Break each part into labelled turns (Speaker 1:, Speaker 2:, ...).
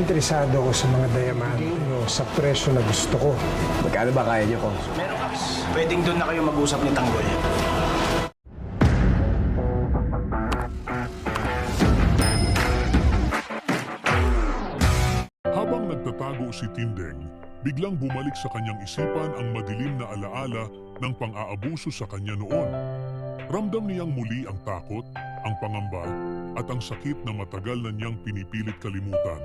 Speaker 1: Interesado ako sa mga diamante nyo sa presyo na gusto ko.
Speaker 2: Magkano ba kaya niyo ko?
Speaker 3: Meron ka. Pwedeng doon na kayo mag-usap ni Tanggol.
Speaker 4: Habang nagtatago si Tindeng, biglang bumalik sa kanyang isipan ang madilim na alaala ng pang-aabuso sa kanya noon. Ramdam niyang muli ang takot, ang pangamba, at ang sakit na matagal na niyang pinipilit kalimutan.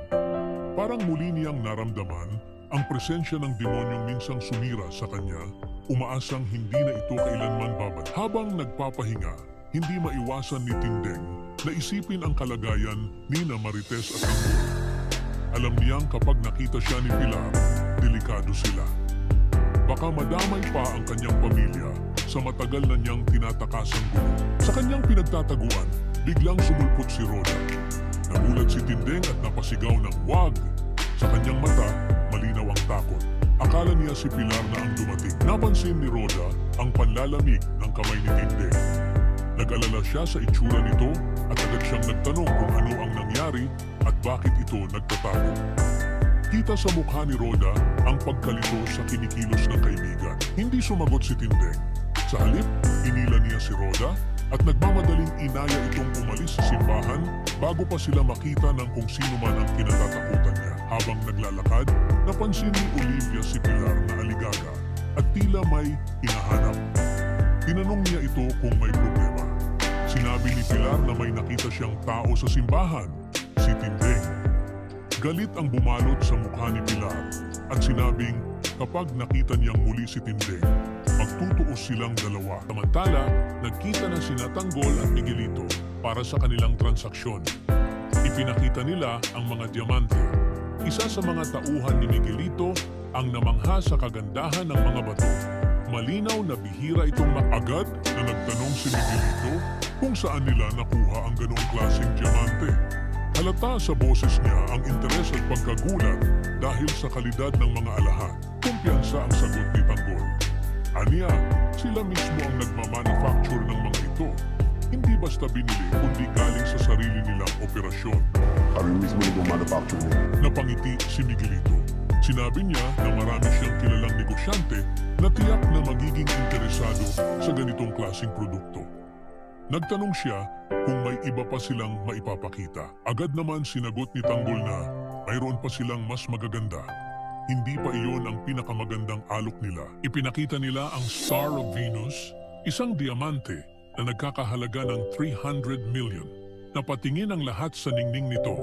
Speaker 4: Parang muli niyang naramdaman ang presensya ng demonyong minsang sumira sa kanya, umaasang hindi na ito kailanman babalik. Habang nagpapahinga, hindi maiwasan ni Tindeng na isipin ang kalagayan ni na Marites at Tanggol. Alam niyang kapag nakita siya ni Pilar, delikado sila. Baka madamay pa ang kanyang pamilya sa matagal na niyang tinatakasang gulo. Sa kanyang pinagtataguan, biglang sumulpot si Roda. Nagulat si Tindeng at napasigaw ng wag. Sa kanyang mata, malinaw ang takot. Akala niya si Pilar na ang dumating. Napansin ni Roda ang panlalamig ng kamay ni Tindeng. Nag-alala siya sa itsura nito at agad siyang nagtanong kung ano ang nangyari at bakit ito nagtatago. Kita sa mukha ni Roda ang pagkalito sa kinikilos ng kaibigan. Hindi sumagot si Tindeng. Sa halip, inila niya si Roda at nagmamadaling inaya itong umalis sa simbahan bago pa sila makita ng kung sino man ang kinatatakutan niya. Habang naglalakad, napansin ni Olivia si Pilar na aligaga at tila may hinahanap. Tinanong niya ito kung may problema. Sinabi ni Pilar na may nakita siyang tao sa simbahan, si Tindeng. Galit ang bumalot sa mukha ni Pilar at sinabing kapag nakita niyang muli si Tindeng, magtutuos silang dalawa. Samantala, nagkita na sina Tanggol at Miguelito para sa kanilang transaksyon. Ipinakita nila ang mga diamante. Isa sa mga tauhan ni Miguelito ang namangha sa kagandahan ng mga bato. Malinaw na bihira itong agad na nagtanong si Miguelito kung saan nila nakuha ang ganoong klaseng diamante. Halata sa boses niya ang interes at pagkagulat dahil sa kalidad ng mga alahas. Kumpiyansa ang sagot ni Tanggol. Aniya, sila mismo ang nagmamanufacture ng mga ito. Hindi basta binili kundi galing sa sarili nilang operasyon.
Speaker 5: Kami mismo nagmamanufacture niya.
Speaker 4: Napangiti si Miguelito. Sinabi niya na marami siyang kilalang negosyante na tiyak na magiging interesado sa ganitong klaseng produkto. Nagtanong siya kung may iba pa silang maipapakita. Agad naman sinagot ni Tanggol na mayroon pa silang mas magaganda. Hindi pa iyon ang pinakamagandang alok nila. Ipinakita nila ang Star of Venus, isang diamante na nagkakahalaga ng 300 million. Napatingin ang lahat sa ningning nito,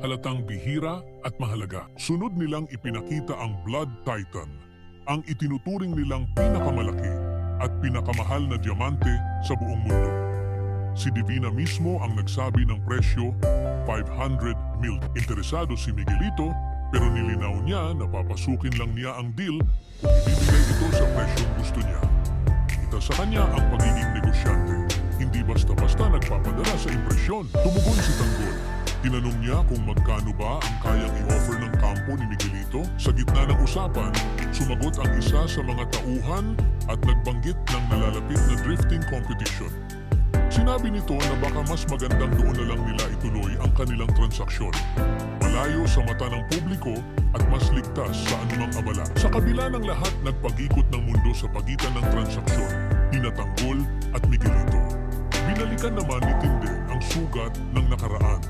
Speaker 4: halatang bihira at mahalaga. Sunod nilang ipinakita ang Blood Titan, ang itinuturing nilang pinakamalaki at pinakamahal na diamante sa buong mundo. Si Divina mismo ang nagsabi ng presyo, 500 mil. Interesado si Miguelito, pero nilinaw niya na papasukin lang niya ang deal kung ibibigay ito sa presyong gusto niya. Kita sa kanya ang pagiging negosyante. Hindi basta-basta nagpapadala sa impresyon. Tumugon si Tanggol. Tinanong niya kung magkano ba ang kayang i-offer ng kampo ni Miguelito. Sa gitna ng usapan, sumagot ang isa sa mga tauhan at nagbanggit ng nalalapit na drifting competition. Sinabi nito na baka mas magandang doon na lang nila ituloy ang kanilang transaksyon. Malayo sa mata ng publiko at mas ligtas sa anumang abala. Sa kabila ng lahat, nagpag-ikot ng mundo sa pagitan ng transaksyon ni Tanggol at Miguelito. Binalikan naman ni Tindeng ang sugat ng nakaraan.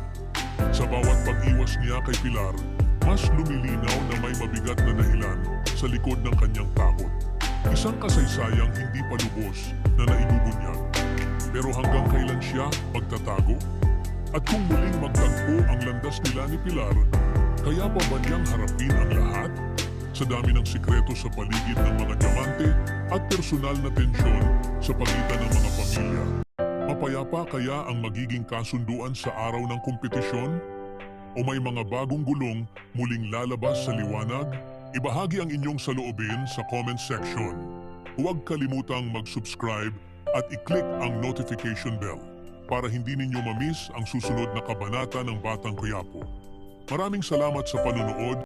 Speaker 4: Sa bawat pag-iwas niya kay Pilar, mas lumilinaw na may mabigat na dahilan sa likod ng kanyang takot. Isang kasaysayang hindi pa lubos na naibubunyag. Pero hanggang kailan siya magtatago? At kung muling magtagpo ang landas nila ni Pilar, kaya pa ba niyang harapin ang lahat? Sa dami ng sikreto sa paligid ng mga diamante at personal na tensyon sa pagitan ng mga pamilya. Mapayapa kaya ang magiging kasunduan sa araw ng kompetisyon? O may mga bagong gulong muling lalabas sa liwanag? Ibahagi ang inyong saloobin sa comment section. Huwag kalimutang mag-subscribe at i-click ang notification bell para hindi ninyo ma-miss ang susunod na kabanata ng Batang Quiapo. Maraming salamat sa panonood.